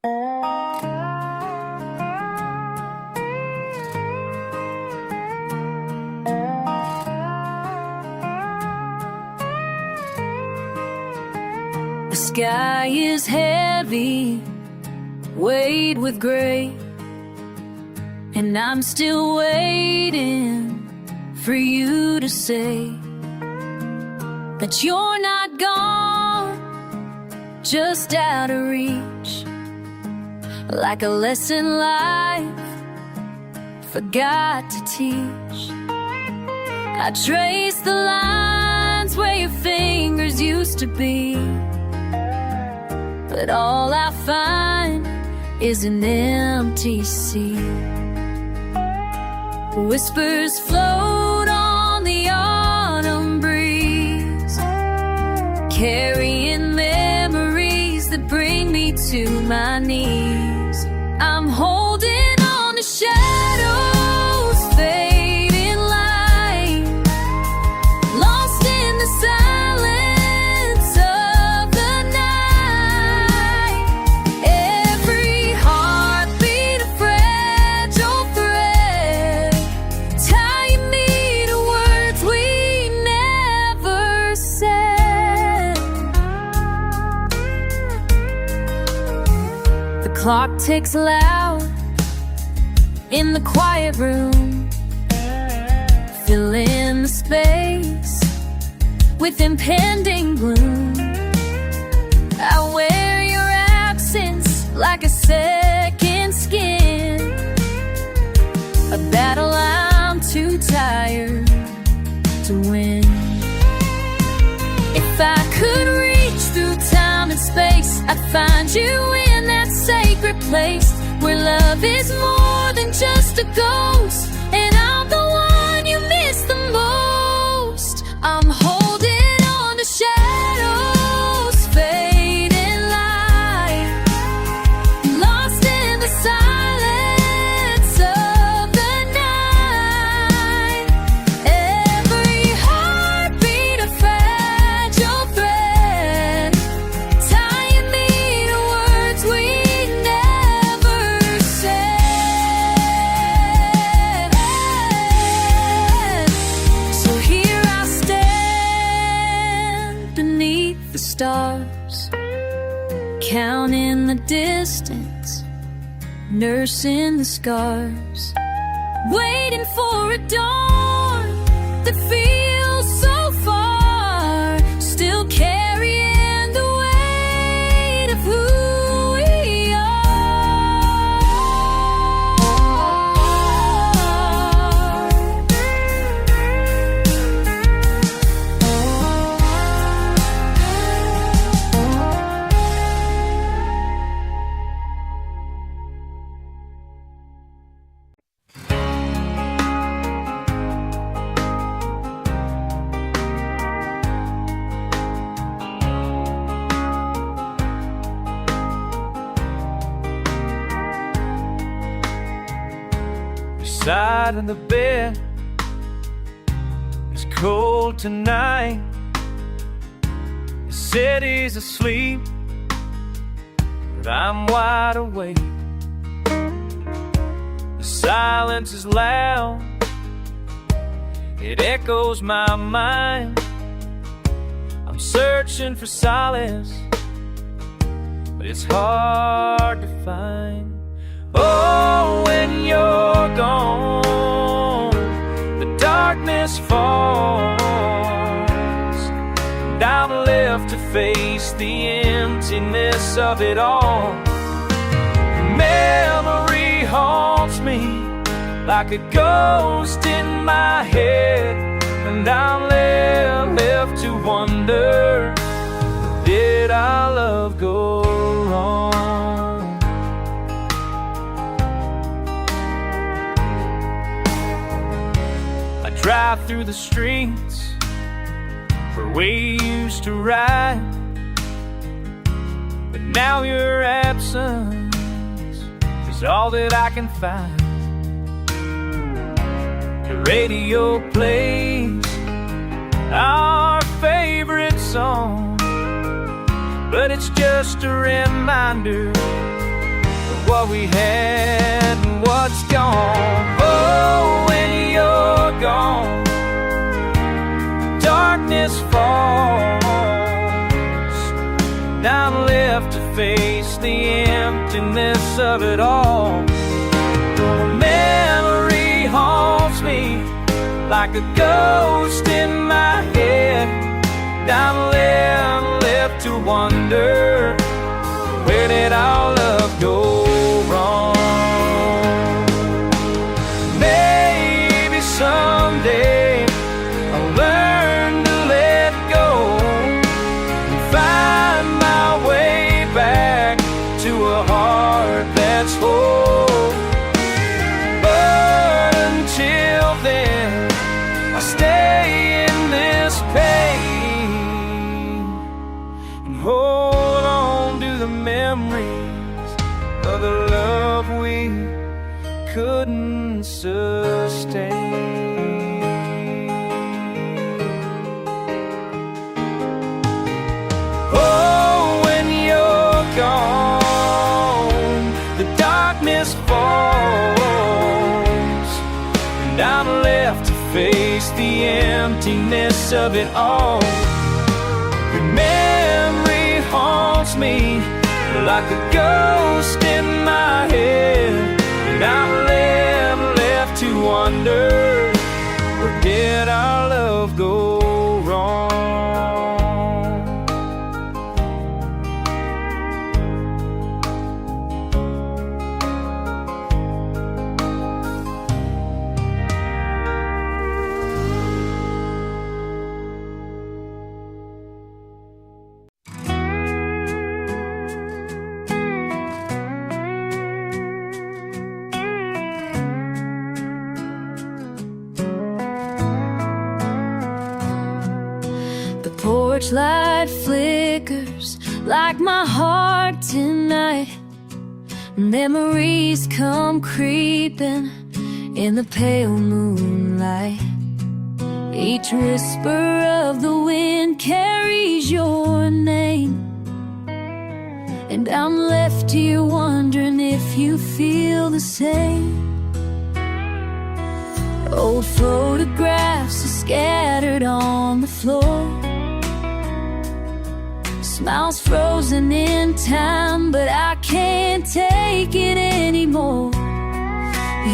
The sky is heavy, weighed with gray, and I'm still waiting for you to say that you're not gone, just out of reach, like a lesson life forgot to teach. I trace the lines where your fingers used to be, but all I find is an empty sea. Whispers float on the autumn breeze, carrying memories that bring me to my knees. I'm holding on to shadows, fading light, lost in the silence of the night. Every heartbeat a fragile thread, tying me to words we never said. The clock ticks loud in the quiet room, filling the space with impending gloom. I wear your absence like a second skin, a battle I'm too tired to win. If I could reach through time and space, I'd find you in that sacred place where love is more than just a ghost, and I'm the one you miss the most. I'm holding on to shadows, fading light, lost in the silence of the night. Every heartbeat a fragile thread, tying me to words we never said. So here I stand beneath the stars, counting the distance, nursing the scars, waiting for a dawn that feels so far, still carrying the weight of who we Side of the bed is cold tonight. The city's asleep, but I'm wide awake. The silence is loud, it echoes my mind. I'm searching for solace, but it's hard to find. Oh, when you're gone, the darkness falls, and I'm left to face the emptiness of it all. Memory haunts me like a ghost in my head, and I'm left to wonder, did our love go wrong? Drive through the streets where we used to ride, but now your absence is all that I can find. The radio plays our favorite song, but it's just a reminder what we had and what's gone. Oh, when you're gone, darkness falls, and I'm left to face the emptiness of it all. The memory haunts me like a ghost in my head, and I'm left to wonder, where did our love go wrong? Maybe someday I'll learn to let go and find my way back to a heart that's whole. But until then, I stay in this pain and hold on to the memories of the love we couldn't sustain. Oh, when you're gone, the darkness falls, and I'm left to face the emptiness of it all. Your memory haunts me like a ghost in my head, and I'm left to wonder, where did our love go wrong? Porch light flickers like my heart tonight. Memories come creeping in the pale moonlight. Each whisper of the wind carries your name, and I'm left here wondering if you feel the same. Old photographs are scattered on the floor, smiles frozen in time, but I can't take it anymore.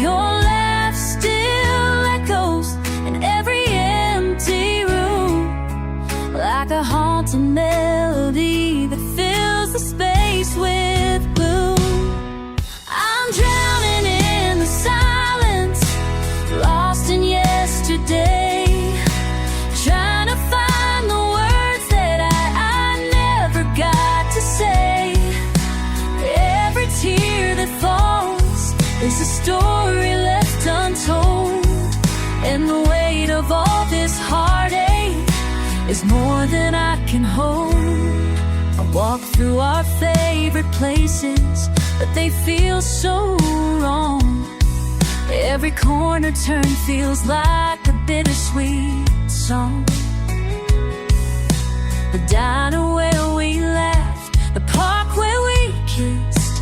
Your laugh still echoes in every empty room, like a haunting melody that fills the space with gloom. I'm drowning in the silence, lost in yesterday, trying to find the words that I never got to say. Every tear that falls is a story left untold, and the weight of all this heartache is more than I can hold. I walk through our favorite places, but they feel so wrong. Every corner turn feels like a bittersweet song. The diner where we laughed, the park where we kissed,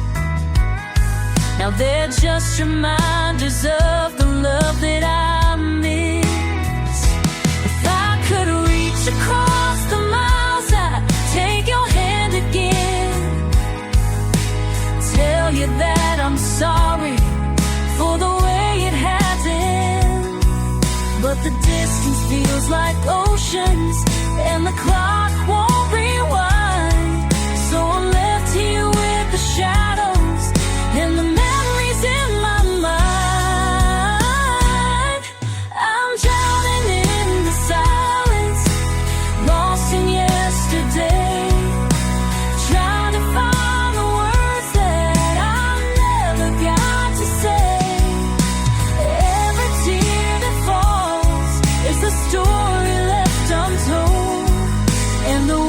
now they're just reminders of the love that I miss. If I could reach across the miles, I'd take your hand again, tell you that I'm sorry for the way it hasn't. But the distance feels like oceans, and the clock won't rewind. So I'm left here with the shadows and the memories in my mind. I'm drowning in the silence, lost in yesterday, trying to find the words that I never got to say. Every tear that falls is the story left untold, and the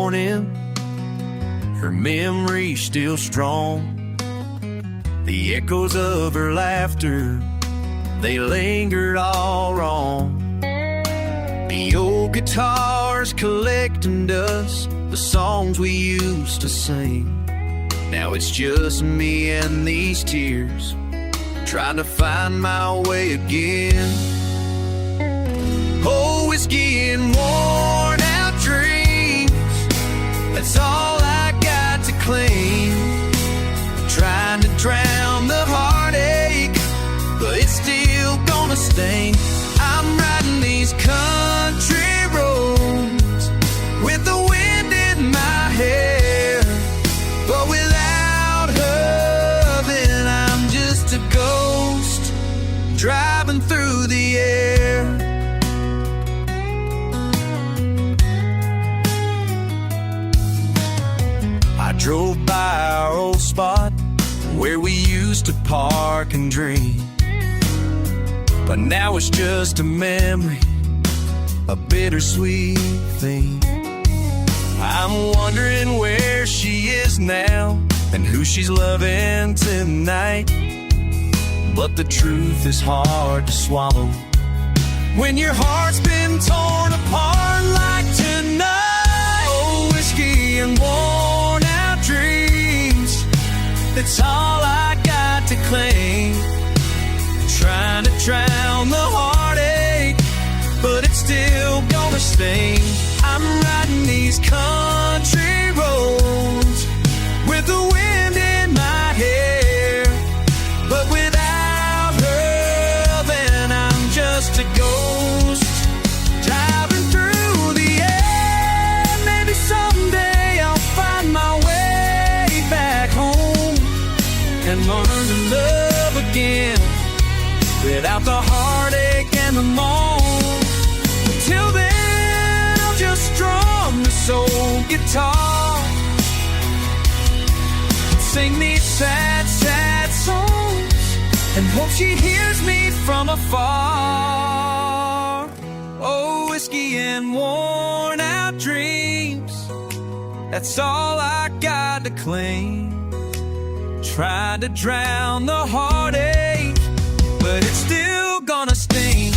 morning, her memory still strong. The echoes of her laughter, they lingered all wrong. The old guitars collecting dust, the songs we used to sing. Now it's just me and these tears, trying to find my way again. Oh, whiskey and worn out dreams, that's all I got to claim. Trying to drown the heartache, but it's still gonna sting. I'm riding these country roads with the wind in my hair, but without her, then I'm just a ghost driving through the air. I drove by our old spot where we used to park and dream, but now it's just a memory, a bittersweet thing. I'm wondering where she is now and who she's loving tonight, but the truth is hard to swallow when your heart's been torn apart like tonight. Oh, whiskey and worn out dreams, that's all I got to claim. Trying to drown the heartache, but it's still gonna sting. I'm riding these country roads with the wind in my hair, but without her, then I'm just a ghost driving through the air. Maybe someday I'll find my way back home and learn to love again without the heartache and the moan. Till then, I'll just strum this old guitar, sing these sad, sad songs, and hope she hears me from afar. Oh, whiskey and worn out dreams, that's all I got to claim. Tried to drown the heartache, but it's still gonna sting.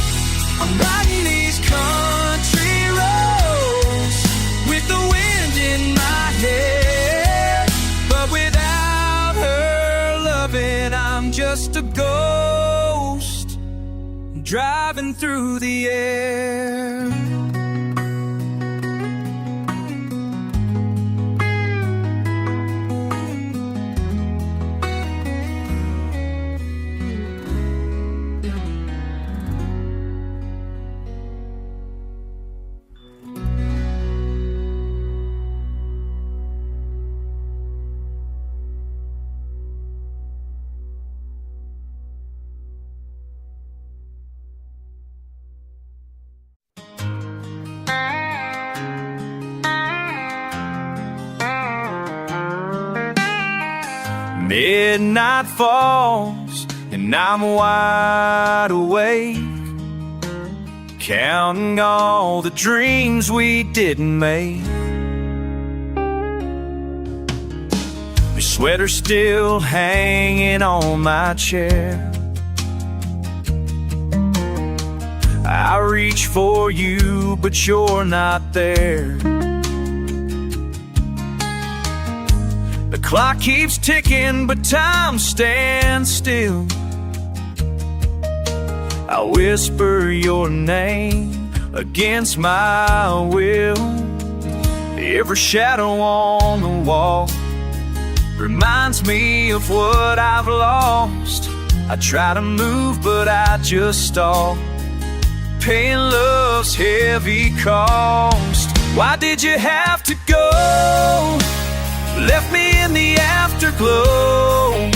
I'm riding these country roads with the wind in my hair, but without her loving, I'm just a ghost driving through the air. Midnight falls and I'm wide awake, counting all the dreams we didn't make. My sweater's still hanging on my chair. I reach for you, but you're not there. The clock keeps ticking, but time stands still. I whisper your name against my will. Every shadow on the wall reminds me of what I've lost. I try to move, but I just stall, paying love's heavy cost. Why did you have to go? Left me in the afterglow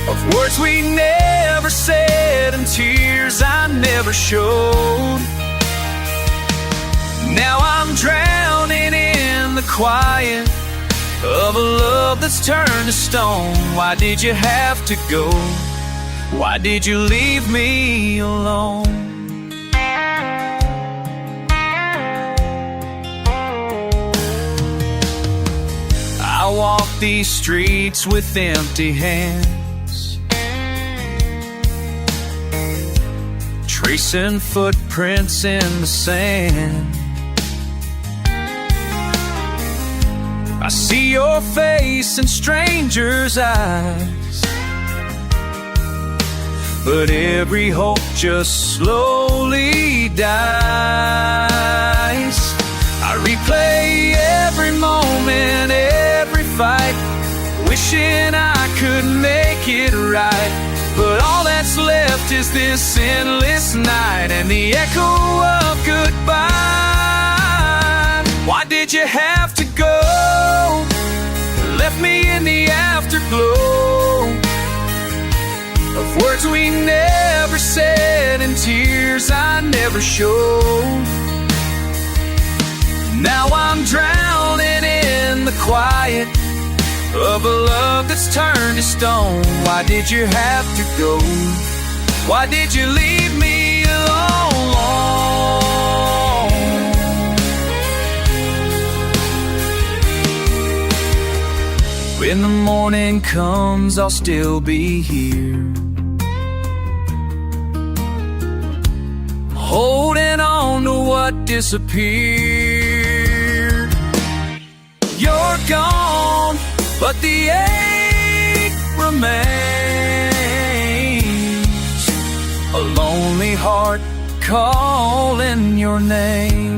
of words we never said and tears I never showed. Now I'm drowning in the quiet of a love that's turned to stone. Why did you have to go? Why did you leave me alone? walk these streets with empty hands, tracing footprints in the sand. I see your face in strangers' eyes, but every hope just slowly dies. I replay every moment, every fight, wishing I could make it right. But all that's left is this endless night and the echo of goodbye. Why did you have to go? Left me in the afterglow of words we never said and tears I never showed. Now I'm drowning in the quiet of a love that's turned to stone. Why did you have to go? Why did you leave me alone? When the morning comes, I'll still be here, holding on to what disappeared. You're gone, but the ache remains, a lonely heart calling your name.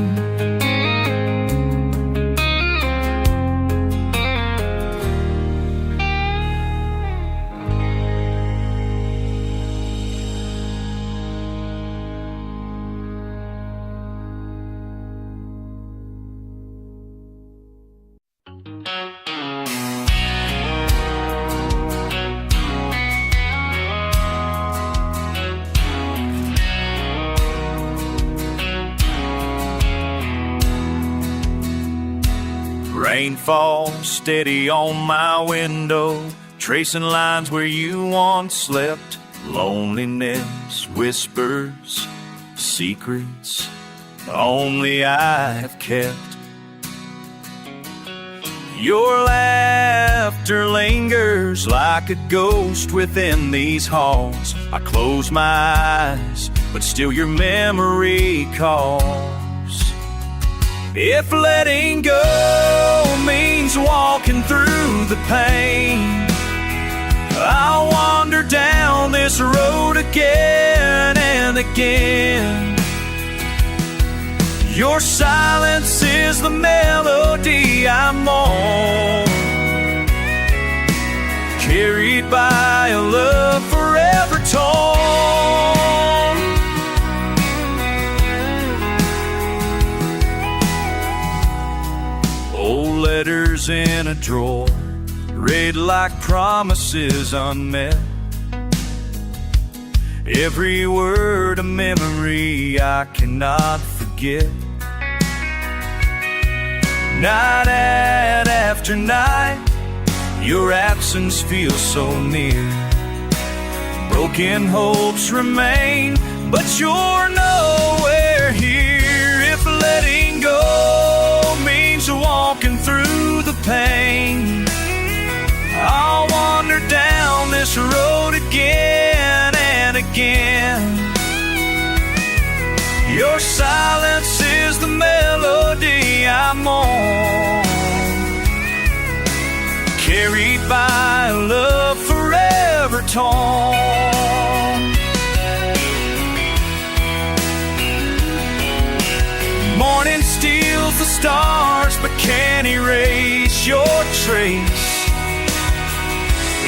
Rain falls steady on my window, tracing lines where you once slept. Loneliness whispers secrets only I have kept. Your laughter lingers like a ghost within these halls. I close my eyes, but still your memory calls. If letting go means walking through the pain, I'll wander down this road again and again. Your silence is the melody I'm on, carried by a love forever torn. Old letters in a drawer, read like promises unmet. Every word a memory I cannot forget. Night after night, your absence feels so near. Broken hopes remain, but you're nowhere here. If letting go means walking through the pain, I'll wander down this road again and again. Your silence is the melody I'm on, carried by a love forever torn. Morning steals the stars but can't erase your trace.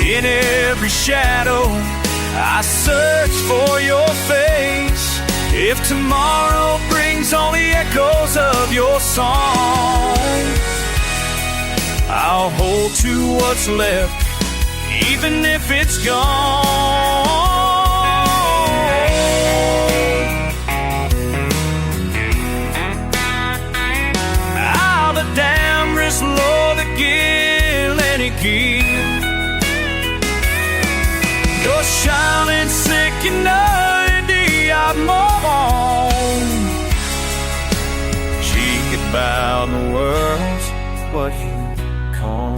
In every shadow I search for your face. If tomorrow brings only echoes of your song, I'll hold to what's left, even if it's gone. I'll the damn risk low the gill and it give. Your shining second ID I'm on. She could bow the world's what you call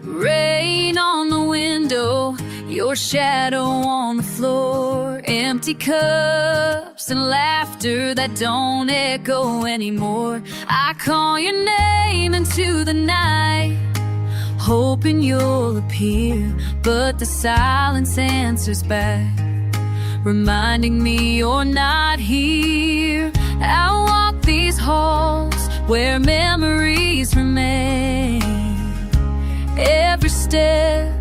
Rain on the window, your shadow on the floor, empty cups and laughter that don't echo anymore. I call your name into the night, hoping you'll appear, but the silence answers back, reminding me you're not here. I walk these halls where memories remain, every step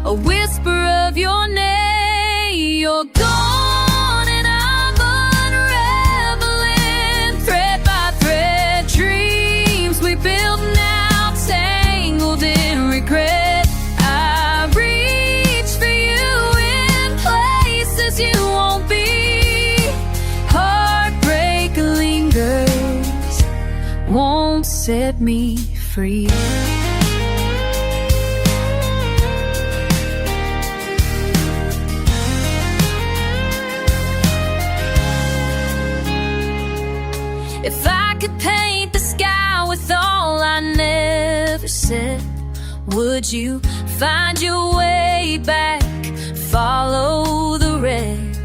a whisper of your name. You're gone and I'm unraveling, thread by thread, dreams we build now tangled in regret. I reach for you in places you won't be. Heartbreak lingers, won't set me free. If I could paint the sky with all I never said, would you find your way back, follow the red?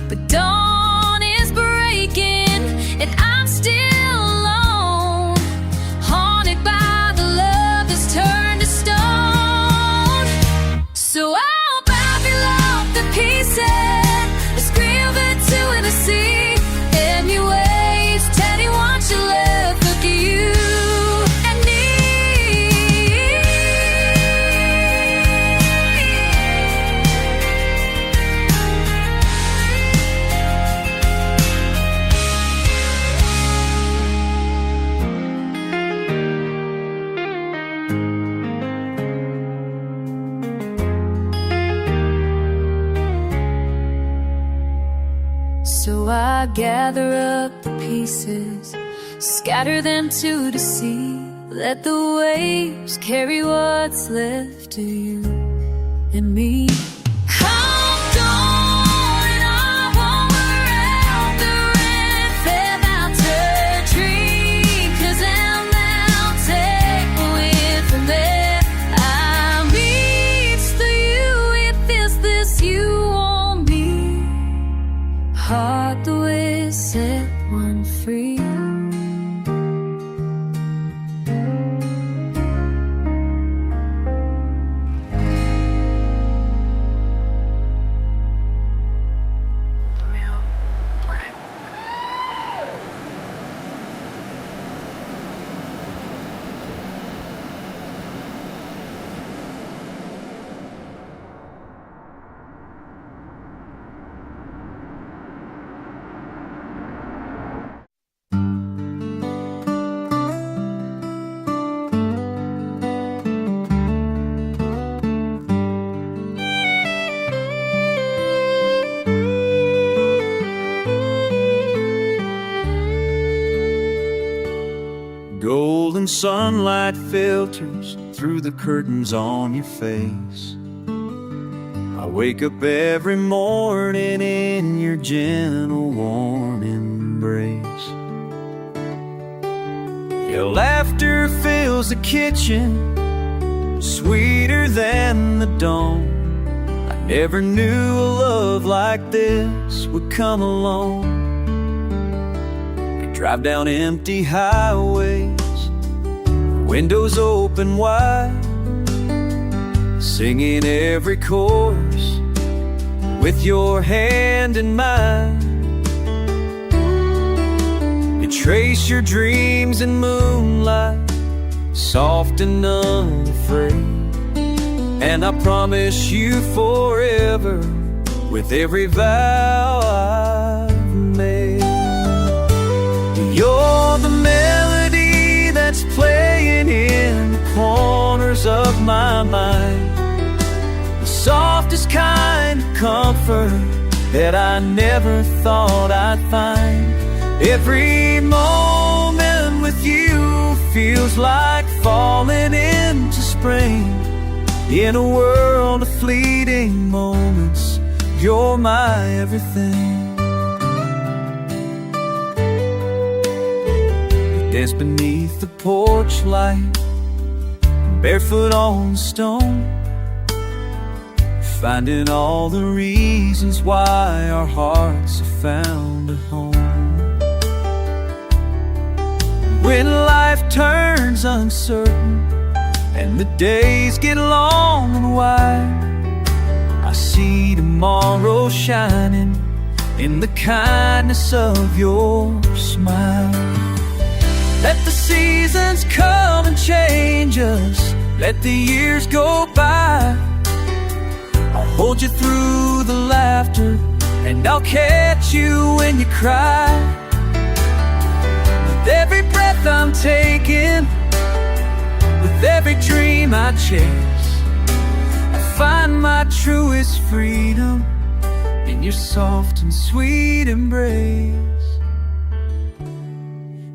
But dawn is breaking and I'm still alone, haunted by the love that's turned to stone. So I'll babble off the pieces, scream it to the sea, anyway. You left, look at you and me. So I gather up the pieces, scatter them to the sea, let the waves carry what's left of you and me. I'm gone and I won't around the red feather tree, 'cause I'll now take away from there. I reach for you if it's this you want me. Heart the way set one free. Golden sunlight filters through the curtains on your face. I wake up every morning in your gentle, warm embrace. Your laughter fills the kitchen, sweeter than the dawn. I never knew a love like this would come along. Drive down empty highways, windows open wide, singing every chorus with your hand in mine. You trace your dreams in moonlight, soft and unafraid, and I promise you forever with every vow I've made. You're the melody that's playing in the corners of my mind, the softest kind of comfort that I never thought I'd find. Every moment with you feels like falling into spring. In a world of fleeting moments, you're my everything. We dance beneath the porch light, barefoot on the stone, finding all the reasons why our hearts have found a home. When life turns uncertain and the days get long and wide, I see tomorrow shining in the kindness of your smile. Let the seasons come and change us, let the years go by. I'll hold you through the laughter, and I'll catch you when you cry. With every breath I'm taking, with every dream I chase, I find my truest freedom in your soft and sweet embrace.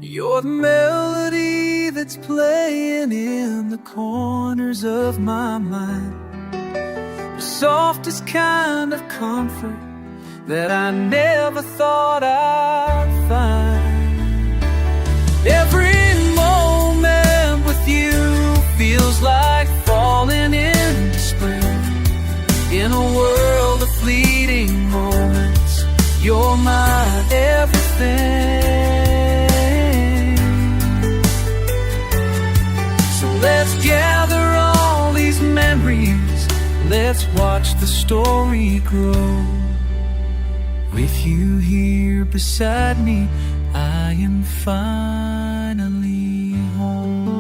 You're the melody that's playing in the corners of my mind, the softest kind of comfort that I never thought I'd find. Every moment with you feels like falling into spring. In a world of fleeting moments, you're my everything. So let's gather all these memories, let's watch the story grow. With you here beside me, I am finally home.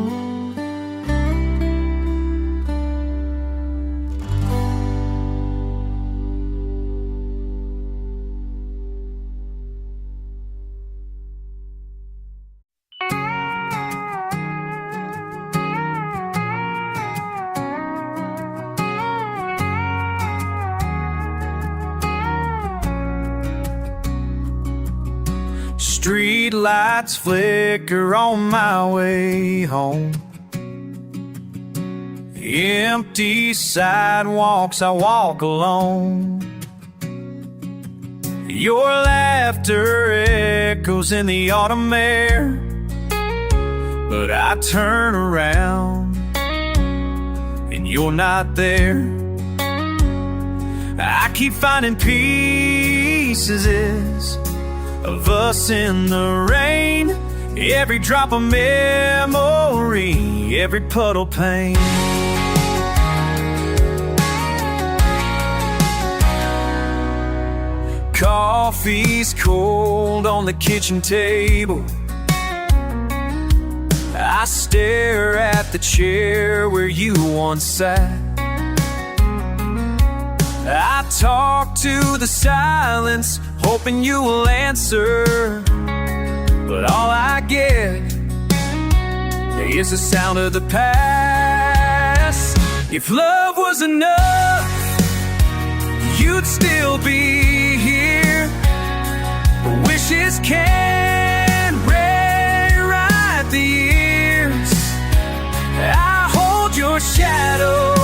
Street lights flicker on my way home. Empty sidewalks, I walk alone. Your laughter echoes in the autumn air, but I turn around and you're not there. I keep finding pieces of us in the rain, every drop of memory, every puddle pain. Coffee's cold on the kitchen table. I stare at the chair where you once sat. I talk to the silence, hoping you will answer, but all I get is the sound of the past. If love was enough, you'd still be here, but wishes can't rewrite the years. I hold your shadow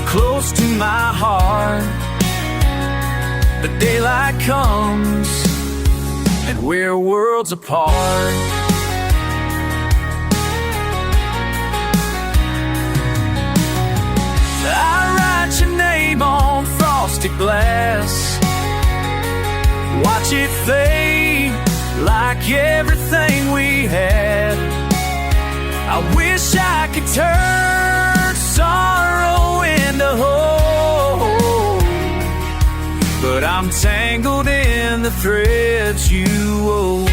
close to my heart. The daylight comes and we're worlds apart. I write your name on frosted glass, watch it fade like everything we had. I wish I could turn sorrow into hope, but I'm tangled in the threads you wove.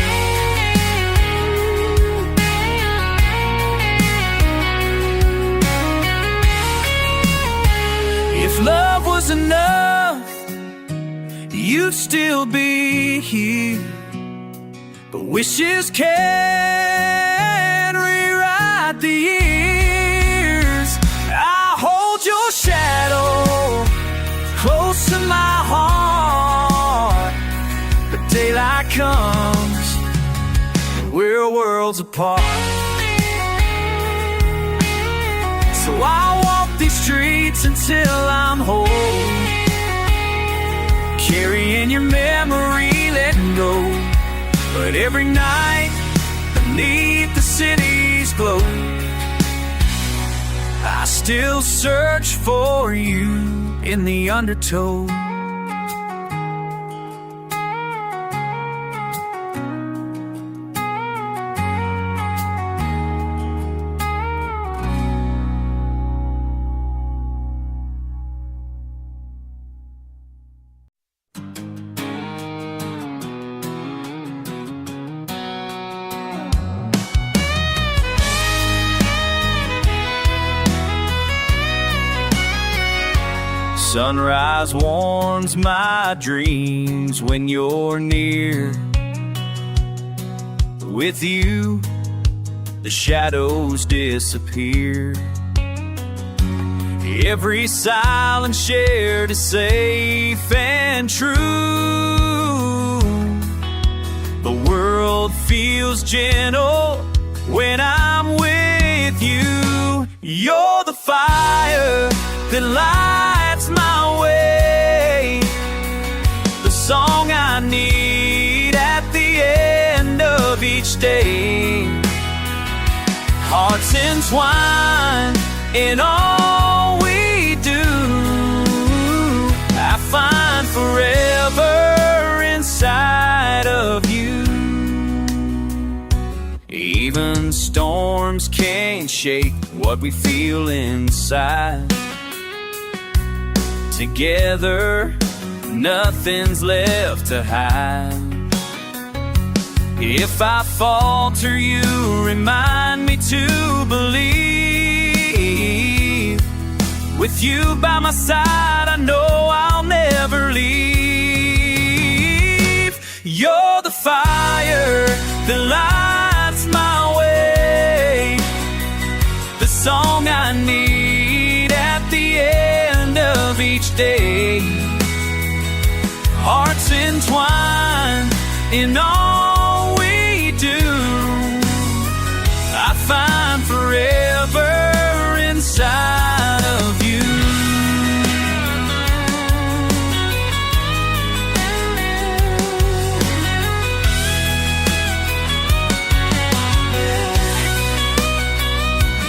If love was enough, you'd still be here, but wishes can't rewrite the years. I hold your shadow close to my comes, we're worlds apart. So I'll walk these streets until I'm whole, carrying your memory, letting go. But every night, beneath the city's glow, I still search for you in the undertow. Sunrise warms my dreams when you're near. With you, the shadows disappear. Every silence shared is safe and true. The world feels gentle when I'm with you. You're the fire that lights my way, the song I need at the end of each day. Hearts entwined in all we do, I find forever inside of you. Even storms can't shake what we feel inside. Together, nothing's left to hide. If I falter, you remind me to believe. With you by my side, I know I'll never leave. You're the fire that lights my way, the song I need at the end of each day. Hearts entwined in all we do, I find forever inside of you.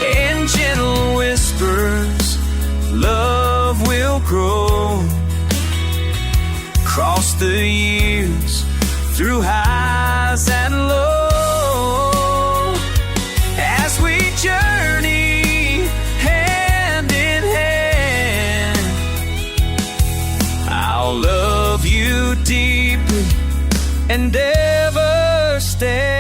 In gentle whispers, love will grow across the years, through highs and lows, as we journey hand in hand. I'll love you deeply and ever stand.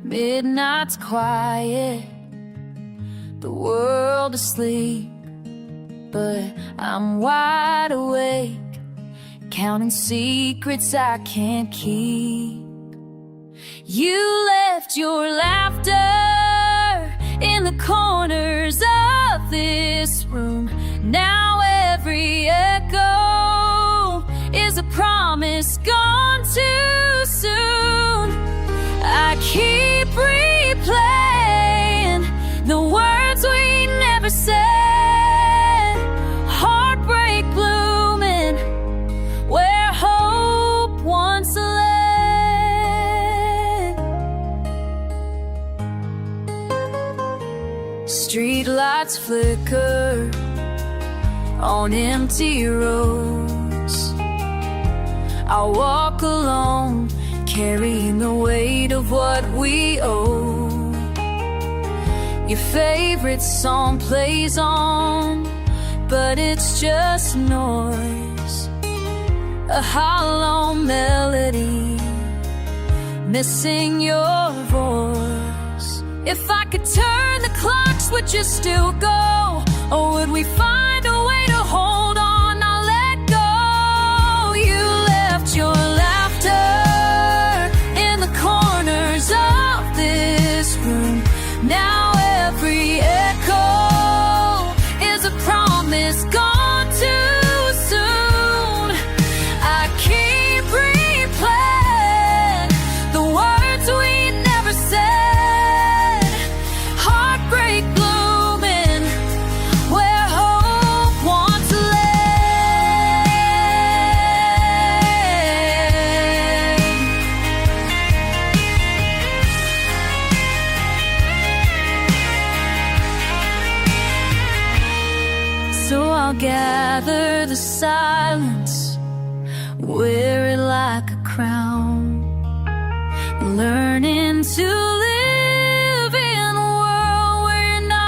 Midnight's quiet, the world asleep, but I'm wide awake, counting secrets I can't keep. You left your laughter in the corners of this room. Now every echo is a promise gone too soon. I keep replaying the words we never said. Heartbreak blooming where hope once led. lights flicker on empty roads. I walk alone, carrying the weight of what we owe. Your favorite song plays on, but it's just noise, a hollow melody, missing your voice. If I could turn the clocks, would you still go? Or would we find a way to hold on, not let go? You left your laughter in the corners of this room. Now every echo is a promise gone too soon. I keep replaying the words we never said. Heartbreak blooming where hope once lay. So I'll gather the silence, wear it like a crown, learning to live in a world where you're not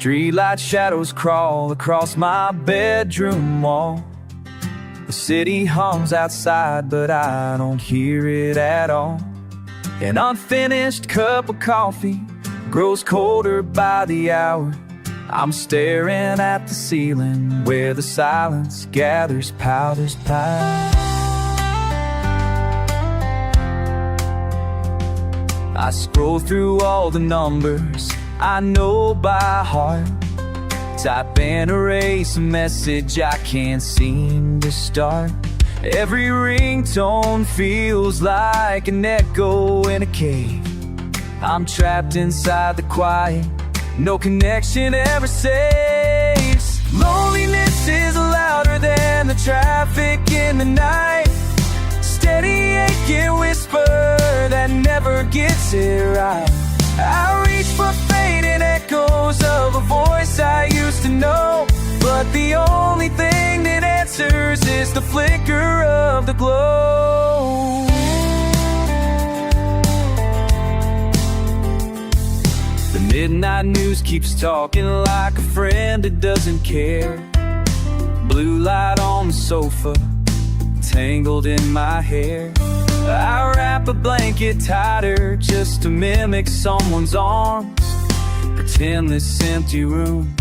Streetlight shadows crawl across my bedroom wall. The city hums outside, but I don't hear it at all. An unfinished cup of coffee grows colder by the hour. I'm staring at the ceiling where the silence gathers powder's pie. I scroll through all the numbers I know by heart, type and erase a message I can't seem to start. Every ringtone feels like an echo in a cave. I'm trapped inside the quiet, no connection ever saves. Loneliness is louder than the traffic in the night, steady aching whisper that never gets it right. I reach for fading echoes of a voice I used to know, but the only thing that answers is the flicker of the glow. The midnight news keeps talking like a friend that doesn't care. Blue light on the sofa, tangled in my hair. I wrap a blanket tighter just to mimic someone's arms. Pretend this empty room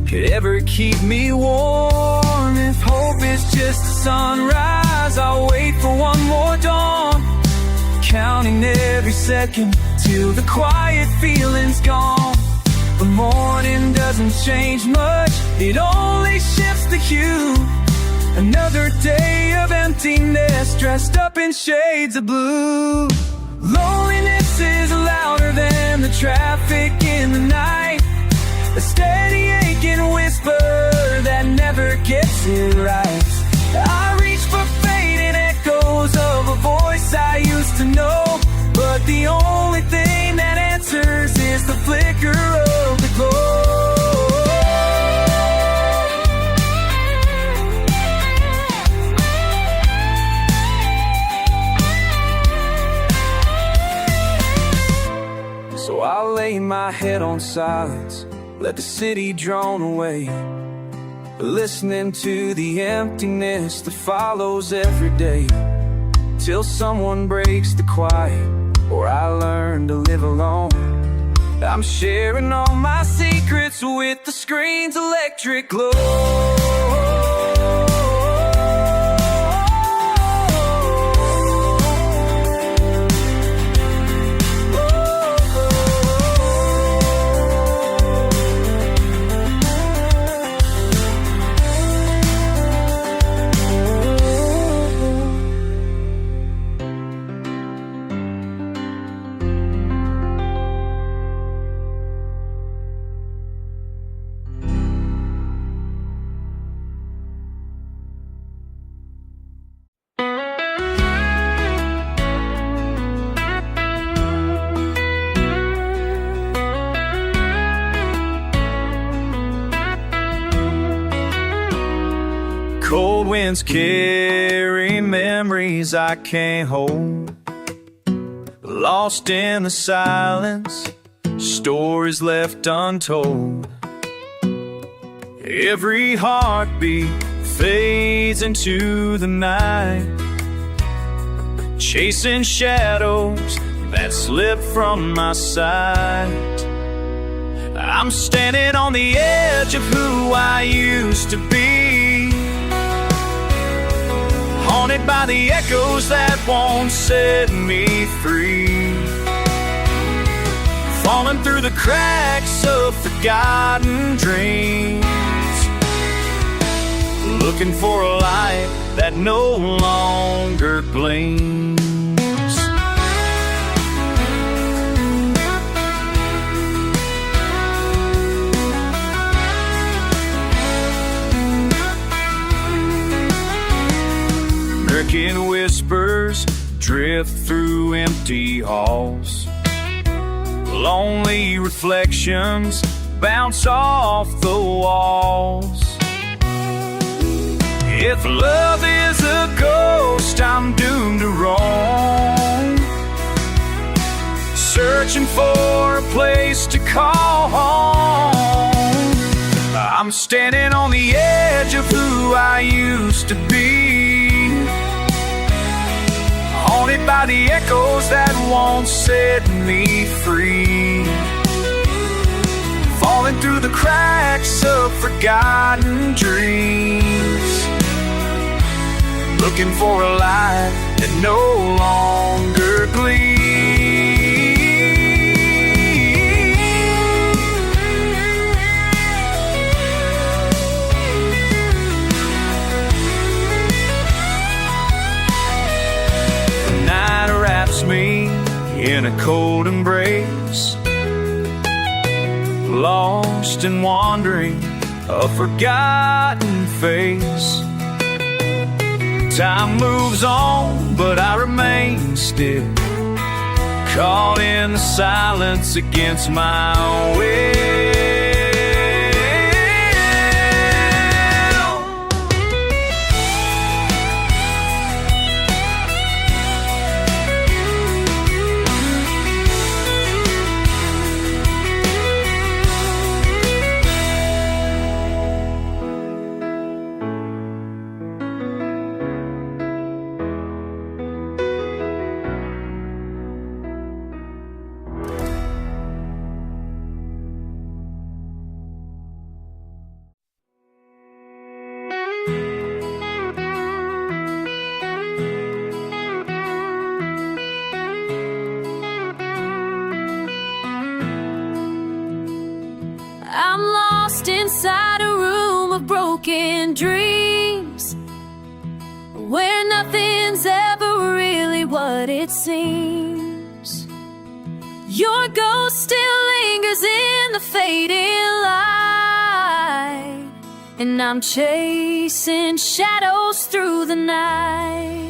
could ever keep me warm. If hope is just a sunrise, I'll wait for one more dawn, counting every second till the quiet feeling's gone. The morning doesn't change much, it only shifts the hue. Another day of emptiness, dressed up in shades of blue. Loneliness is louder than the traffic in the night, a steady aching whisper that never gets it right. I reach for fading echoes of a voice I used to know, but the only thing that answers is the flicker of the glow. So I'll lay my head on silence, let the city drone away, listening to the emptiness that follows every day, till someone breaks the quiet, or I learn to live alone. I'm sharing all my secrets with the screen's electric glow. winds carry memories I can't hold. Lost in the silence, stories left untold. Every heartbeat fades into the night, chasing shadows that slip from my sight. I'm standing on the edge of who I used to be, haunted by the echoes that won't set me free, falling through the cracks of forgotten dreams, looking for a light that no longer gleams. American whispers drift through empty halls, lonely reflections bounce off the walls. If love is a ghost, I'm doomed to roam, searching for a place to call home. I'm standing on the edge of who I used to be, haunted by the echoes that won't set me free, falling through the cracks of forgotten dreams, looking for a light that no longer gleams. The night wraps me in a cold embrace, lost and wandering, a forgotten face. Time moves on, but I remain still, caught in the silence against my will. I'm lost inside a room of broken dreams, where nothing's ever really what it seems. Your ghost still lingers in the fading light, and I'm chasing shadows through the night.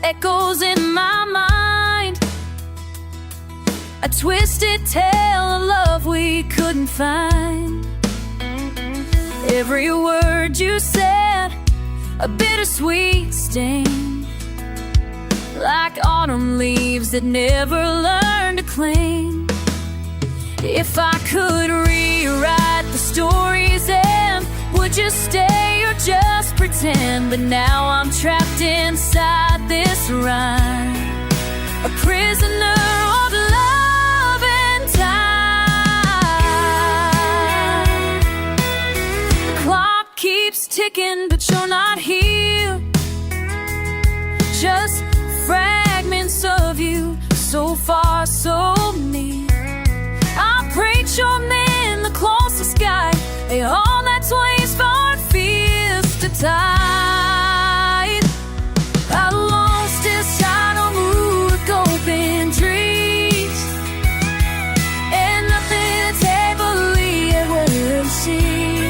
Echoes in my mind, a twisted tale of love we couldn't find. Every word you said, a bittersweet sting, like autumn leaves that never learn to cling. If I could rewrite the story's end, would you stay or just pretend? But now I'm trapped inside this rhyme, a prisoner of love and time. The clock keeps ticking, but you're not here, just fragments of you, so far, so near. I prayed your men, the closest sky, they all that's ways far fierce to tide. I lost inside a mood of open dreams, and nothing that's ever yet will see.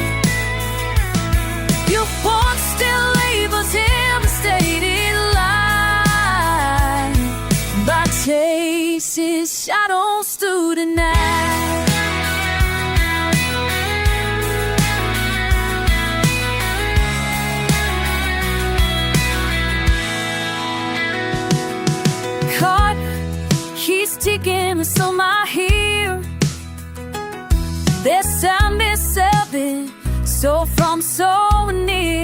Your form still labels devastated life, by chases shadows through the the night. Caught, he's ticking with some I hear. There's sound, there's seven, so from so near.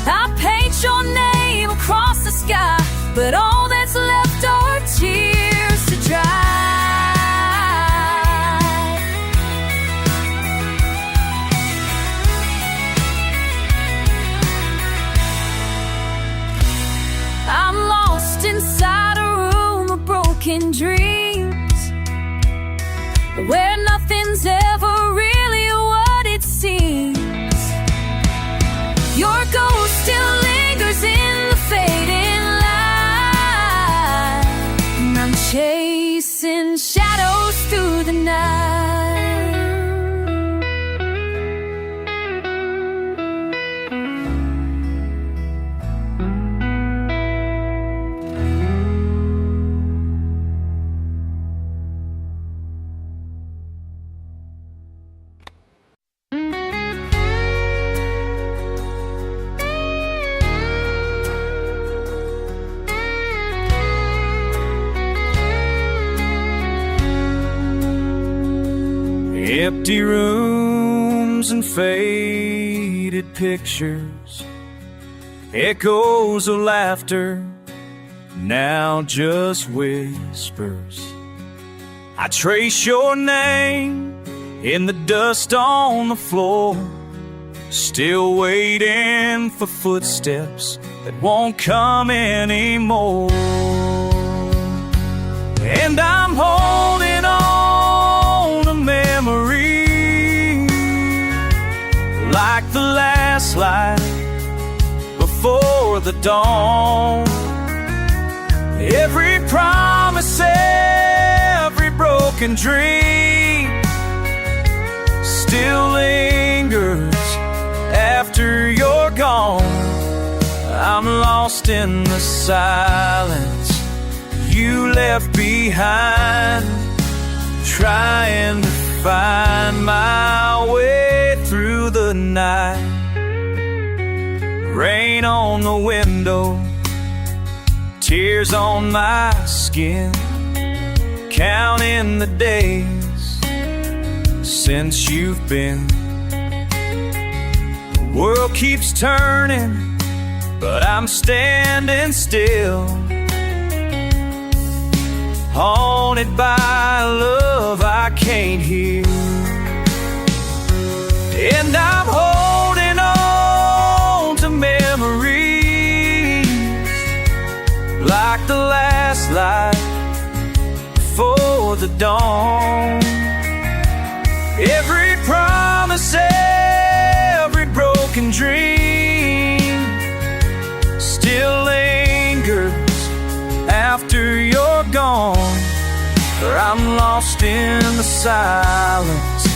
I paint your name across the sky, but all that's left are tears to dry. I'm lost inside a room of broken dreams, where nothing's ever really what it seems. Your ghost still lingers in the fading light, and I'm chasing shadows through the night. Empty rooms and faded pictures, echoes of laughter, now just whispers. I trace your name in the dust on the floor, still waiting for footsteps that won't come anymore. And I'm holding on to memories like the last light before the dawn. Every promise, every broken dream still lingers after you're gone. I'm lost in the silence you left behind, trying to find my way through the night. Rain on the window, tears on my skin, counting the days since you've been. The world keeps turning, but I'm standing still, haunted by love I can't hear. And I'm holding on to memories like the last light before the dawn. Every promise, every broken dream still lingers after you're gone. Or I'm lost in the silence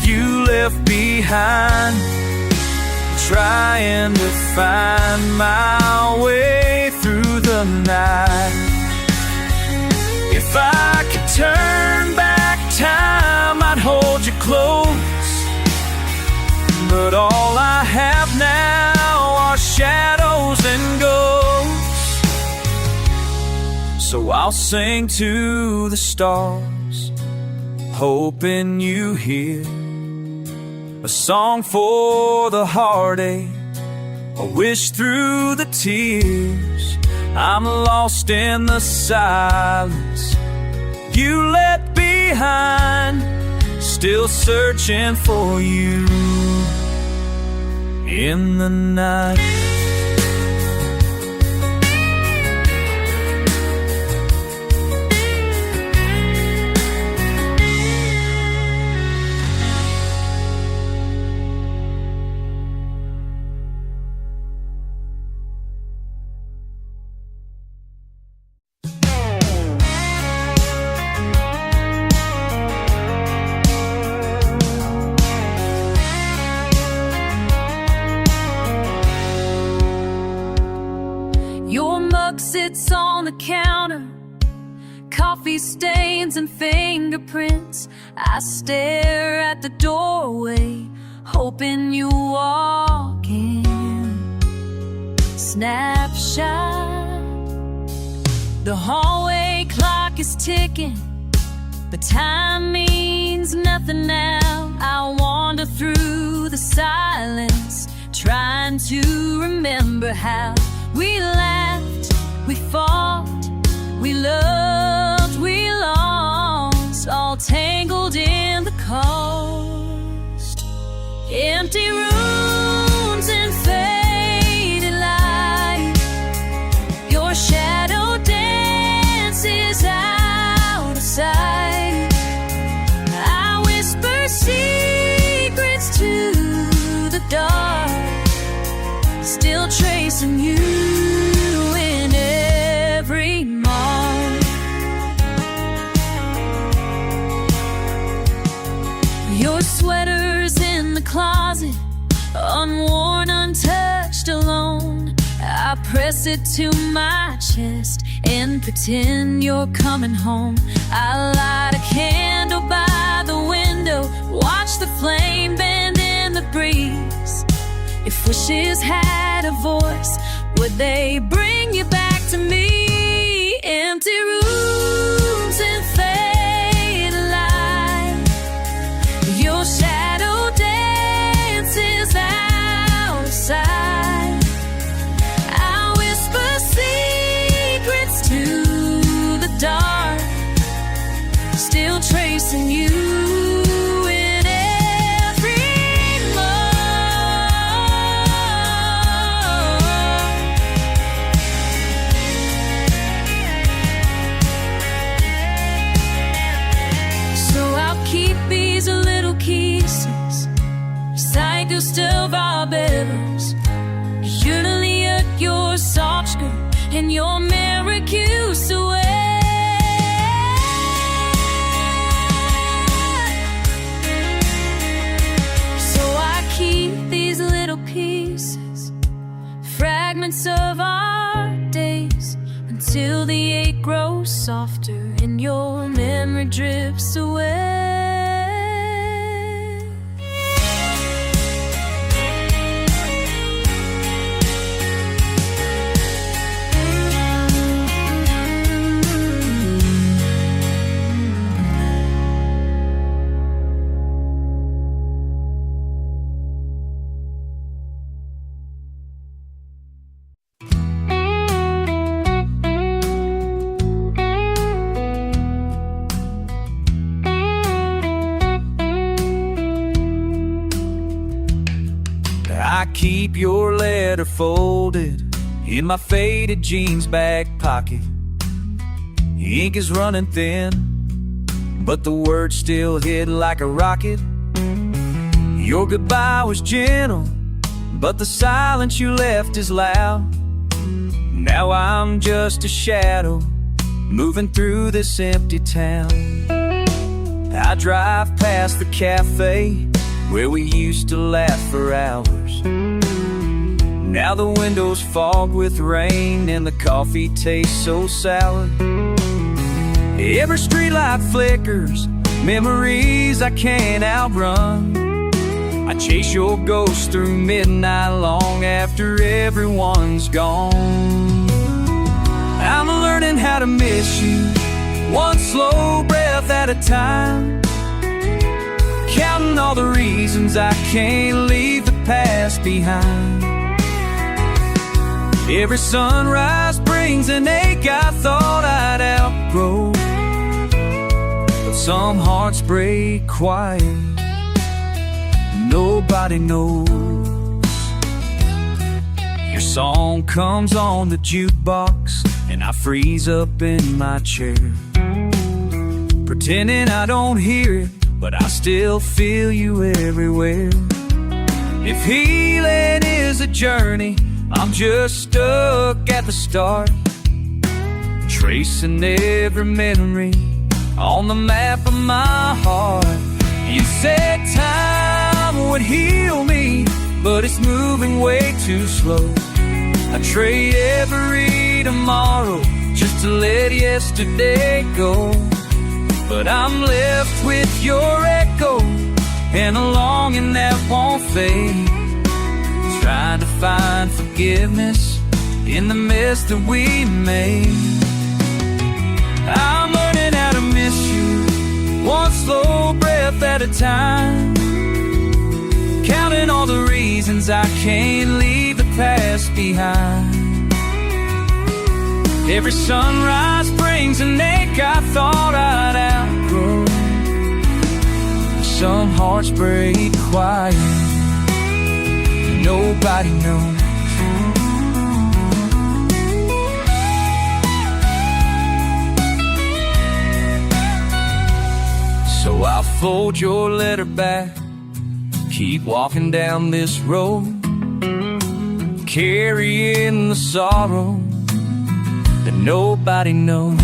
you left behind, trying to find my way through the night. If I could turn back time, I'd hold you close, but all I have now are shadows and ghosts. So I'll sing to the stars, hoping you hear a song for the heartache, a wish through the tears. I'm lost in the silence you left behind, still searching for you in the night. Sits on the counter, coffee coffee stains and fingerprints. I stare at the doorway, hoping you walk in. Snapshot. The hallway clock is ticking, but time means nothing now. I wander through the silence, trying to remember how we laughed, we fought, we loved, we lost, all tangled in the cost. Empty rooms and faded light, your shadow dances out of sight. I whisper secrets to the dark, still tracing you in every mark. Your sweater's in the closet, unworn, untouched, alone. I press it to my chest and pretend you're coming home. I light a candle by the window, watch the flame bend in the breeze. If wishes had a voice, would they bring you back to me? Empty rooms and faded light, your shadow dances outside. I whisper secrets to the dark, still tracing you. Of our bedrooms, usually at your soft skirt and your Maracuse away. So I keep these little pieces, fragments of our days, until the ache grows softer and your memory drifts away. I keep your letter folded in my faded jeans back pocket. Ink is running thin, but the words still hit like a rocket. Your goodbye was gentle, but the silence you left is loud. Now I'm just a shadow moving through this empty town. I drive past the cafe where we used to laugh for hours. Now the windows fogged with rain and the coffee tastes so sour. Every streetlight flickers, memories I can't outrun. I chase your ghost through midnight long after everyone's gone. I'm learning how to miss you, one slow breath at a time, counting all the reasons I can't leave the past behind. Every sunrise brings an ache I thought I'd outgrow, but some hearts break quiet, nobody knows. Your song comes on the jukebox and I freeze up in my chair, pretending I don't hear it, but I still feel you everywhere. If healing is a journey, I'm just stuck at the start, tracing every memory on the map of my heart. You said time would heal me, but it's moving way too slow. I trade every tomorrow just to let yesterday go. But I'm left with your echo and a longing that won't fade, trying to find forgiveness in the mess that we made. I'm learning how to miss you, one slow breath at a time, counting all the reasons I can't leave the past behind. Every sunrise brings an ache I thought I'd outgrow. Some hearts break quiet, nobody knows. So I'll fold your letter back, keep walking down this road, carrying the sorrow that nobody knows.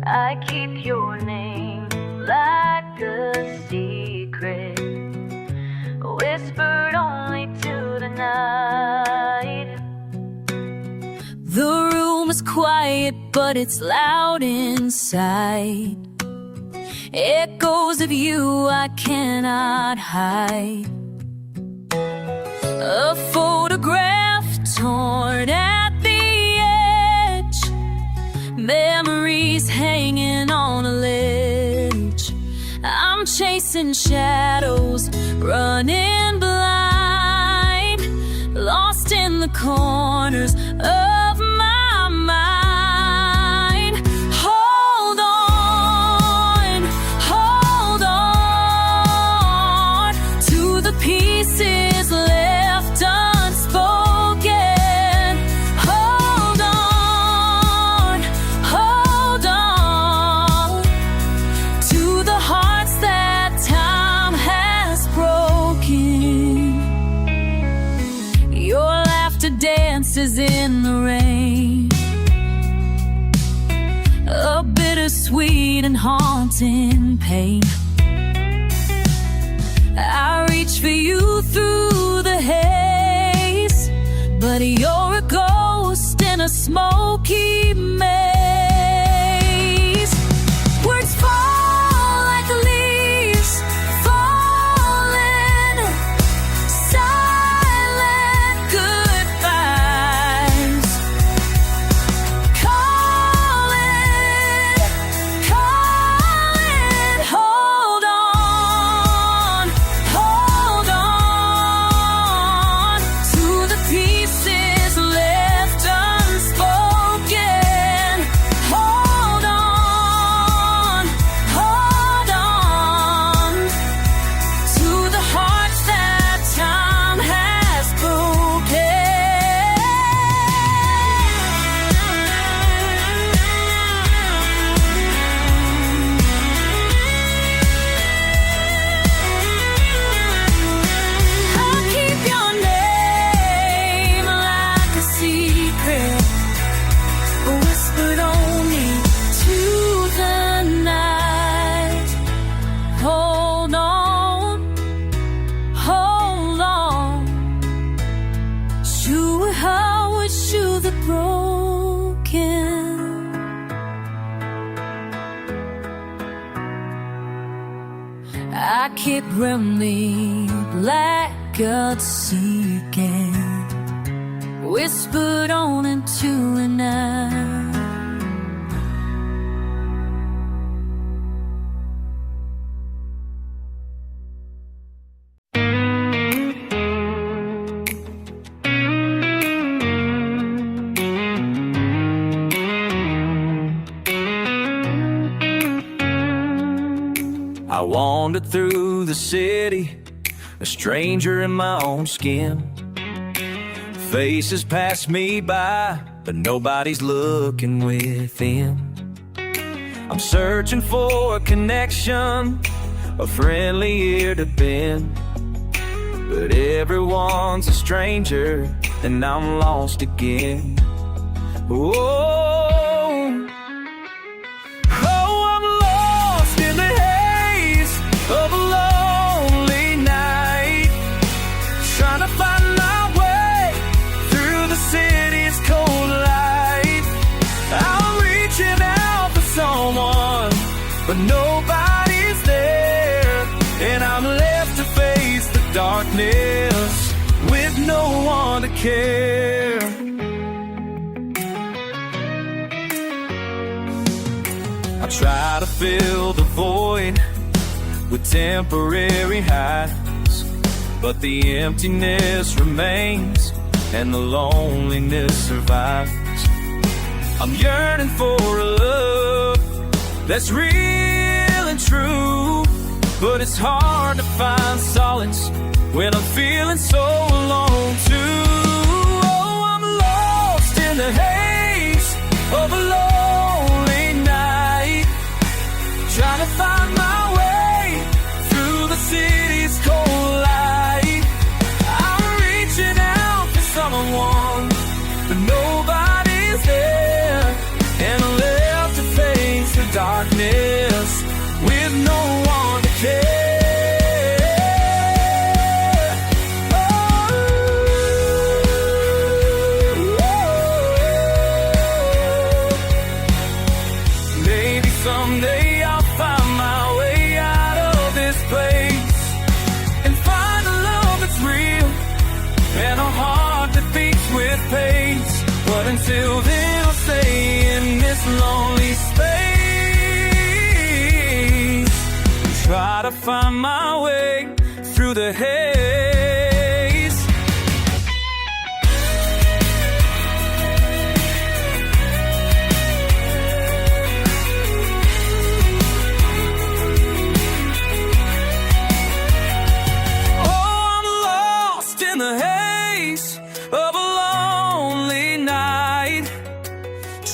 I keep your name like a secret, whispered only to the night. The room is quiet, but it's loud inside. Echoes of you I cannot hide. A photograph torn at the edge, memories hanging on a ledge. I'm chasing shadows, running blind, lost in the corners of my mind. Hold on to the pieces left unspoken. Hold on to the hearts that time has broken. Your laughter dances in the rain, a bittersweet and haunting pain. I reach for you through the haze, but you're a ghost in a smoky maze. Words fall like leaves falling, silent goodbyes. Calling, hold on to the pieces left unspoken. Hold on to the hearts that time has I'll keep your name like a secret, whispered only to the night. Hold on to how it's you the broken. I keep running like a seeking, whispered on into the night. I wandered through the city, a stranger in my own skin. Faces pass me by, but nobody's looking within. I'm searching for a connection, a friendly ear to bend, but everyone's a stranger and I'm lost again. Oh, I'm lost in the haze of a lonely night, trying to find my way through the city's cold light. I'm reaching out for someone, but nobody's there, and I'm left to face the darkness with no one to care. I try to fill the void with temporary highs, but the emptiness remains and the loneliness survives. I'm yearning for a love that's real and true, but it's hard to find solace when I'm feeling so alone too. Oh, I'm lost in the haze of a lonely night, trying to find my way through the city's cold light. I'm reaching out for someone, but nobody's there, and I'm left to face the darkness with no one to care. Someday I'll find my way out of this place and find a love that's real and a heart that beats with pace. But until then I'll stay in this lonely space and try to find my way through the haze.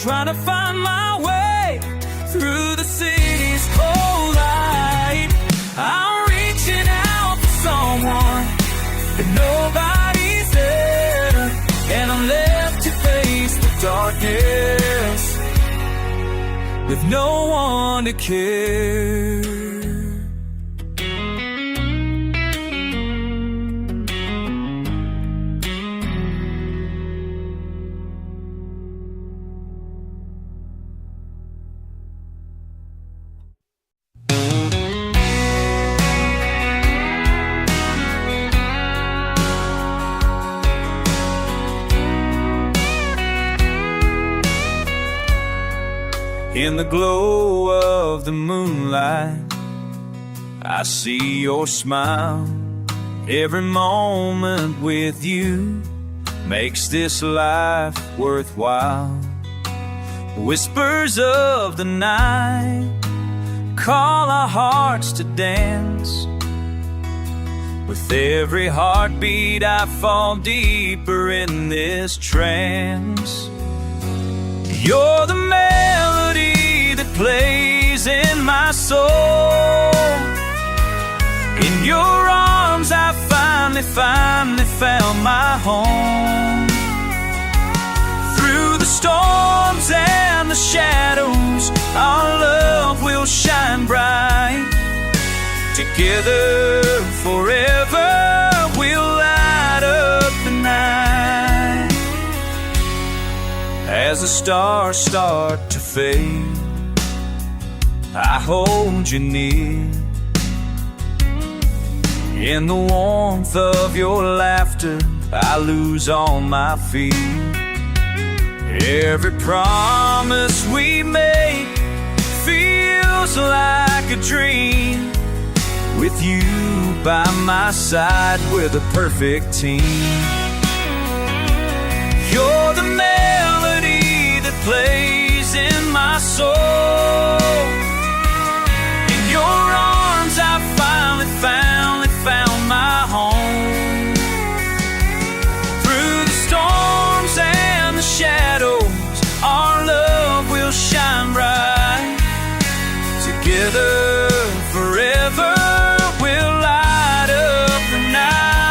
Trying to find my way through the city's cold light. I'm reaching out for someone, but nobody's there, and I'm left to face the darkness with no one to care. In the glow of the moonlight, I see your smile. Every moment with you makes this life worthwhile. Whispers of the night call our hearts to dance. With every heartbeat I fall deeper in this trance. You're the melody that plays in my soul. In your arms I finally found my home. Through the storms and the shadows, our love will shine bright. Together forever we'll light up the night. As the stars start to fade, I hold you near. In the warmth of your laughter, I lose all my fear. Every promise we make feels like a dream. With you by my side, we're the perfect team. You're the melody that plays in my soul. In your arms I finally found my home. Through the storms and the shadows, our love will shine bright. Together forever we'll light up the night.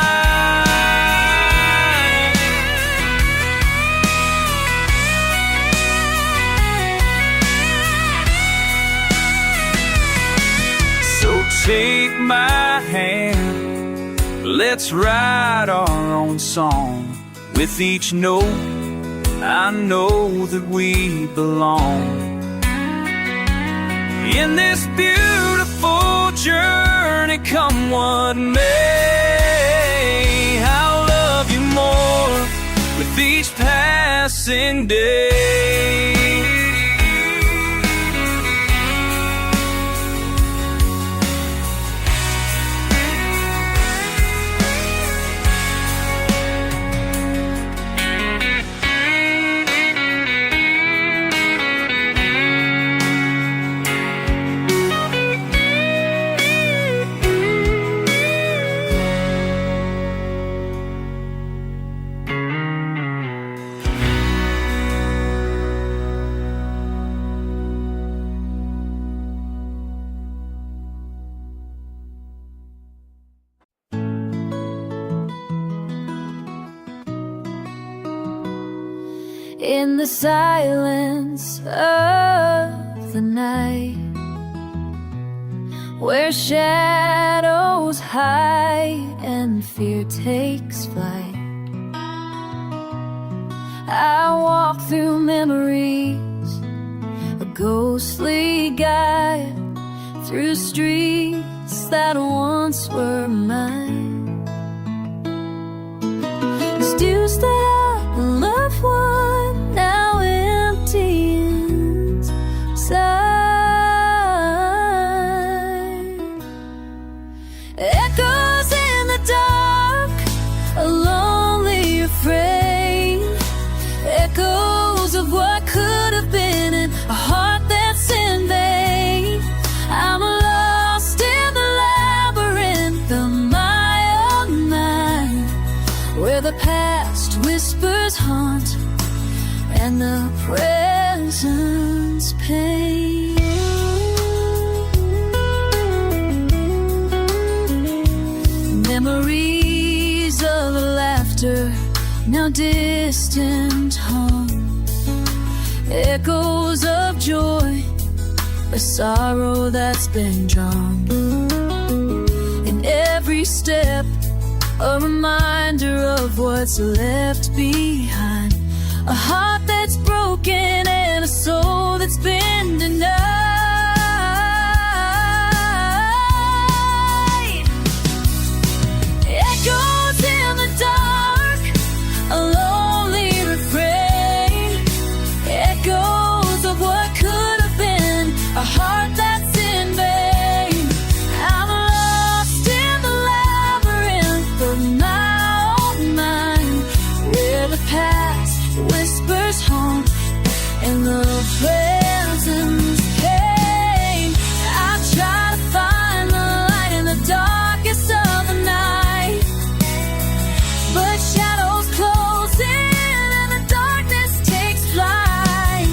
take my hand. Let's write our own song. With each note, I know that we belong. In this beautiful journey, come what may, I'll love you more with each passing day. In the silence of the night, where shadows hide and fear takes flight, I walk through memories, a ghostly guide, through streets that once were mine. Stews that I loved one, now empty inside. Echoes in the dark, a lonely refrain. Echoes of what could have been in a heart that's in vain. I'm lost in the labyrinth of my own mind, where the past whispers haunt and the present's pain. Memories of laughter, now distant home. Echoes of joy, a sorrow that's been drawn. In every step, a reminder of what's left behind. A heart that's broken and a soul that's been denied. Echoes in the dark, a lonely refrain. Echoes of what could have been, a heart that's in vain. I'm lost in the labyrinth of my own mind, where the past whispers haunt and the present's pain. I try to find the light in the darkest of the night, but shadows close in and the darkness takes flight.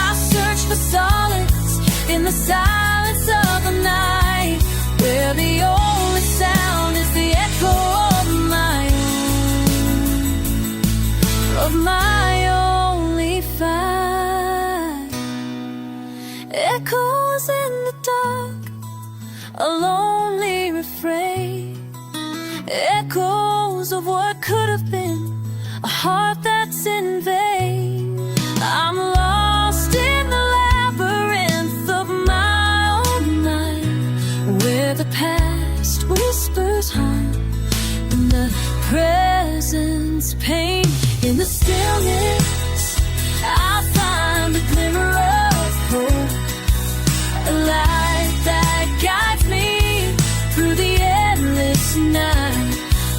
I search for solace in the silence of the night, where the only sound is the echo of my only fight. Echoes in the dark, a lonely refrain. Echoes of what could have been, a heart that's in vain. I'm lost in the labyrinth of my own mind, where the past whispers haunt and the present's pain. In the stillness, I find a glimmer of hope, a light that guides me through the endless night.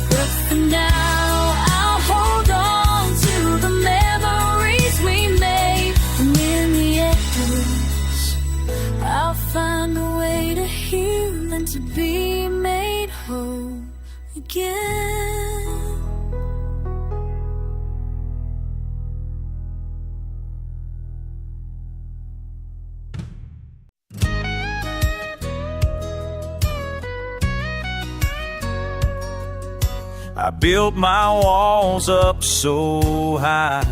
But for now, I'll hold on to the memories we made, and in the echoes, I'll find a way to heal and to be made whole again. I built my walls up so high,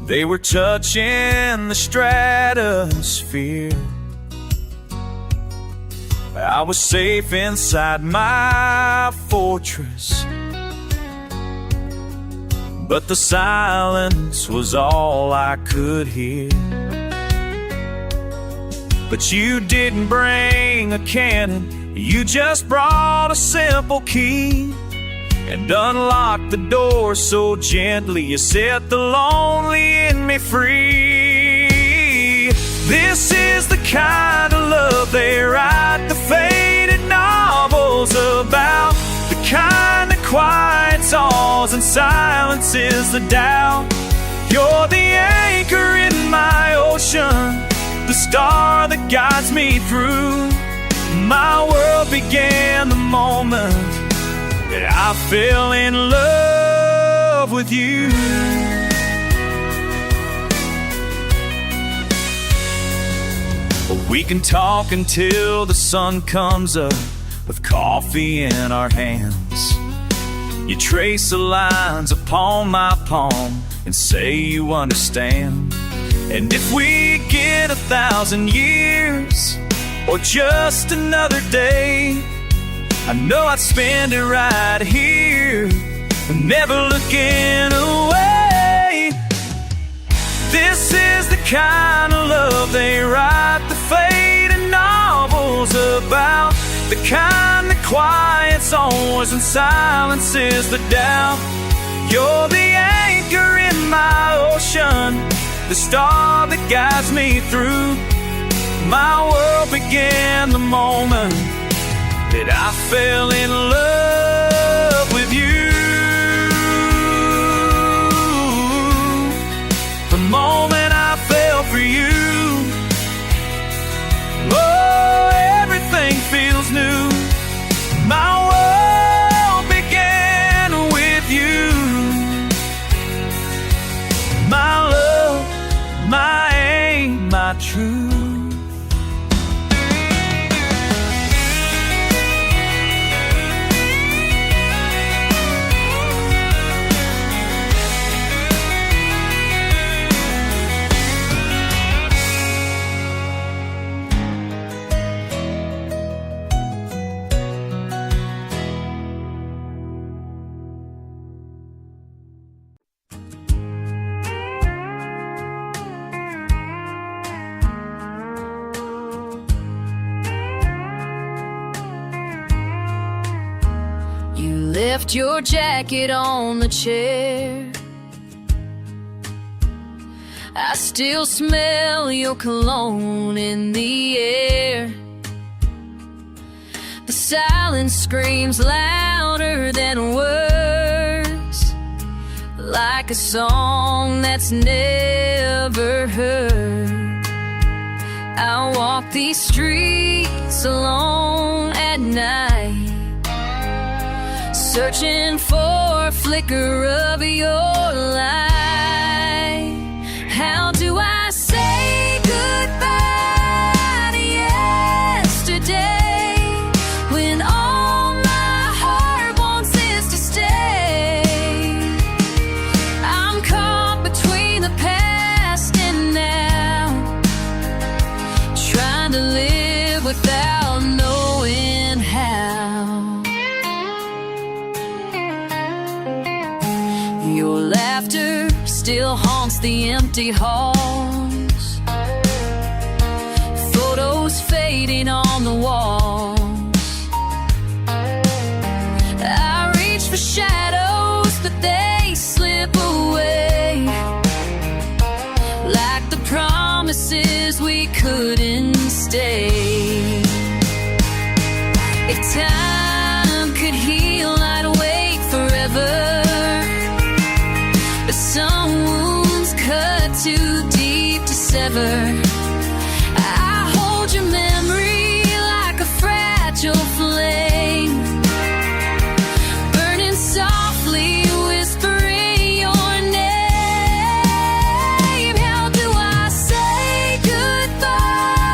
they were touching the stratosphere. I was safe inside my fortress, but the silence was all I could hear. But you didn't bring a cannon, you just brought a simple key and unlocked the door so gently you set the lonely in me free. This is the kind of love they write the faded novels about, the kind that quiets alls and silences the doubt. You're the anchor in my ocean, the star that guides me through. My world began the moment that I fell in love with you. We can talk until the sun comes up with coffee in our hands. You trace the lines upon my palm and say you understand. And if we get 1,000 years or just another day, I know I'd spend it right here, never looking away. This is the kind of love they write the faded novels about, the kind that quiets alls and silences the doubt. You're the anchor in my ocean, the star that guides me through. My world began the moment that I fell in love with you. The moment I fell for you, oh, everything feels new. My world began with you. My love, my aim, my truth. Left your jacket on the chair. I still smell your cologne in the air. The silence screams louder than words, like a song that's never heard. I walk these streets alone at night, searching for a flicker of your light. How do I say goodbye to yesterday when all my heart wants is to stay? I'm caught between the past and now, trying to live without knowing how. Your laughter still haunts the empty halls, photos fading on the walls. I reach for shadows, but they slip away, like the promises we couldn't stay. If time could heal, I'd wait forever. But some wounds cut too deep to sever. I hold your memory like a fragile flame, burning softly, whispering your name. How do I say goodbye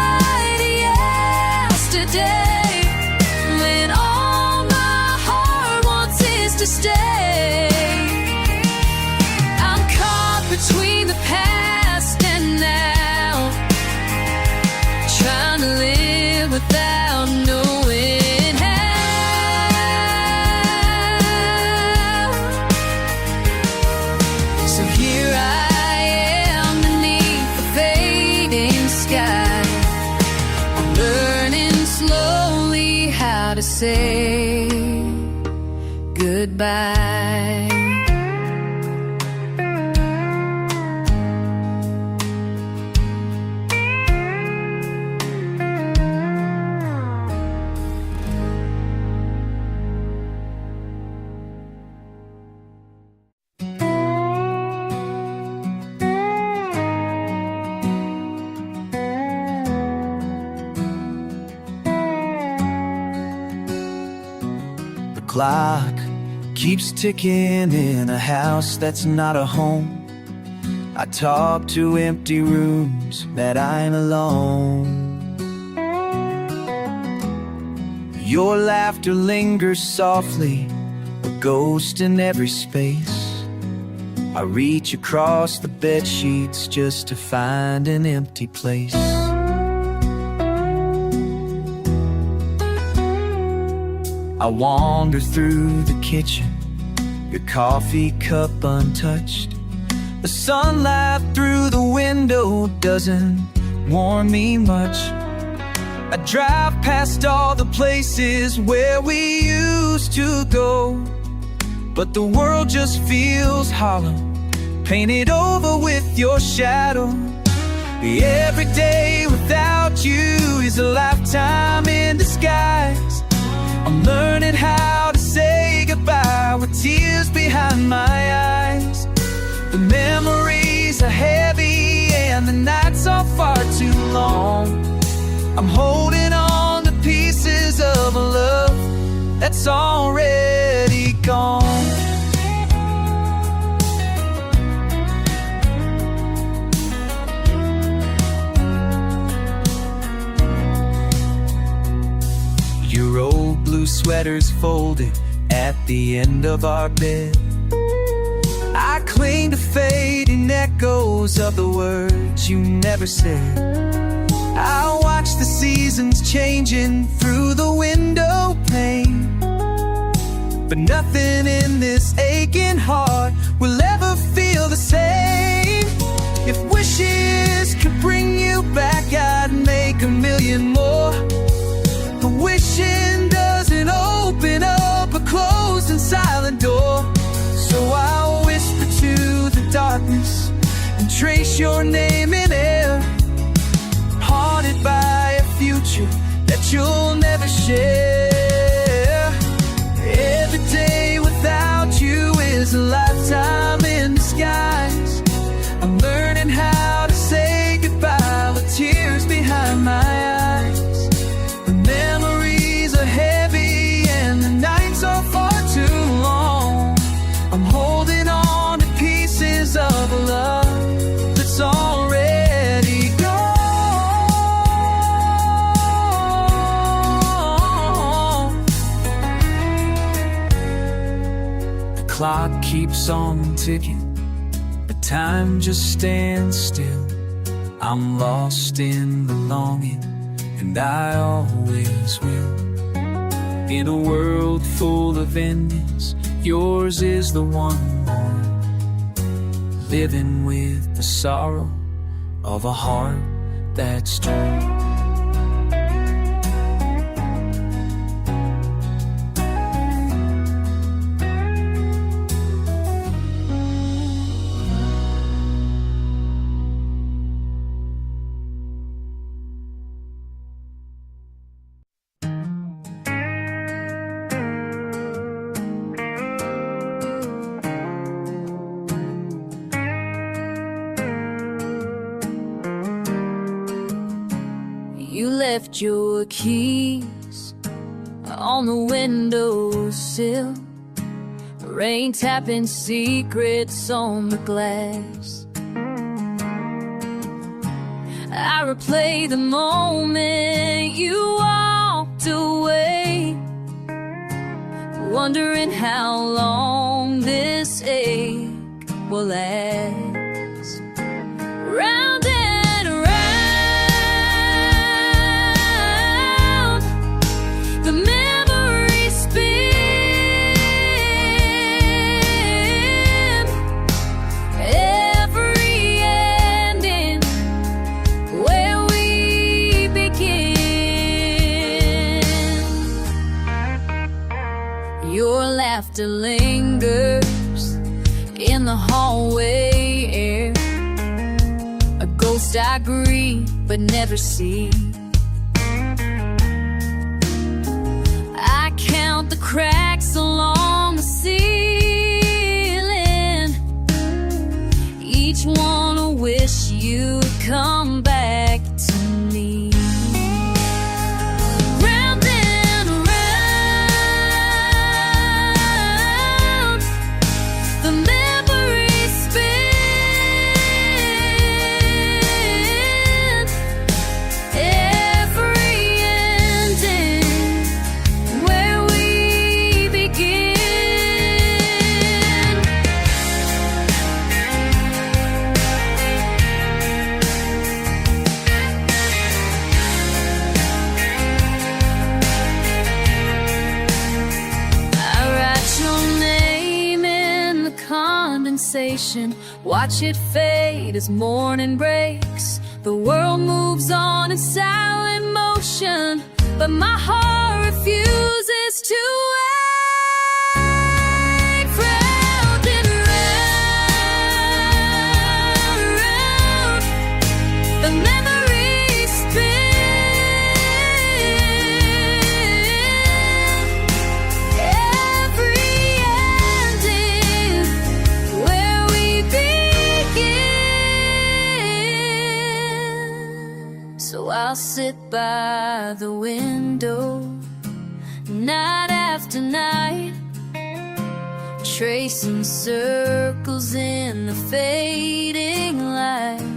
say goodbye. Clock keeps ticking in a house that's not a home. I talk to empty rooms that I'm alone. Your laughter lingers softly, a ghost in every space. I reach across the bed sheets just to find an empty place. I wander through the kitchen, your coffee cup untouched. The sunlight through the window doesn't warm me much. I drive past all the places where we used to go, but the world just feels hollow, painted over with your shadow. Every day without you is a lifetime in disguise. I'm learning how to say goodbye with tears behind my eyes. The memories are heavy and the nights are far too long. I'm holding on to pieces of a love that's already gone. Your old blue sweater's folded at the end of our bed. I cling to fading echoes of the words you never said. I watch the seasons changing through the window pane, but nothing in this aching heart will ever feel the same. If wishes could bring you back, I'd make a million more. But wishing doesn't open up a closed and silent door. So I'll whisper to the darkness and trace your name in air, haunted by a future that you'll never share. Every day without you is a lifetime in disguise. I'm learning how to say goodbye with tears behind my eyes. The memories are heavy and the nights are far too long. I'm holding on to pieces of a love that's already gone. The clock keeps on ticking, but time just stands still. I'm lost in the longing, and I always will. In a world full of endings, yours is the one more. Living with the sorrow of a heart that's true. You left your keys on the windowsill, rain tapping secrets on the glass. I replay the moment you walked away, wondering how long this ache will last. Round and round, the memories spin. Every ending where we begin. laughter lingers in the hallway air. A ghost I greet but never see. I count the cracks along the ceiling, each one a wish you'd come back to me. Round and round, the memories spin. Every ending where we begin. I write your name in the condensation, watch it fade as morning breaks. The world moves on in silent motion, but my heart refuses to wait. Round and round, the memories spin. Every ending where we begin. So I'll sit by the window night after night, tracing circles in the fading light.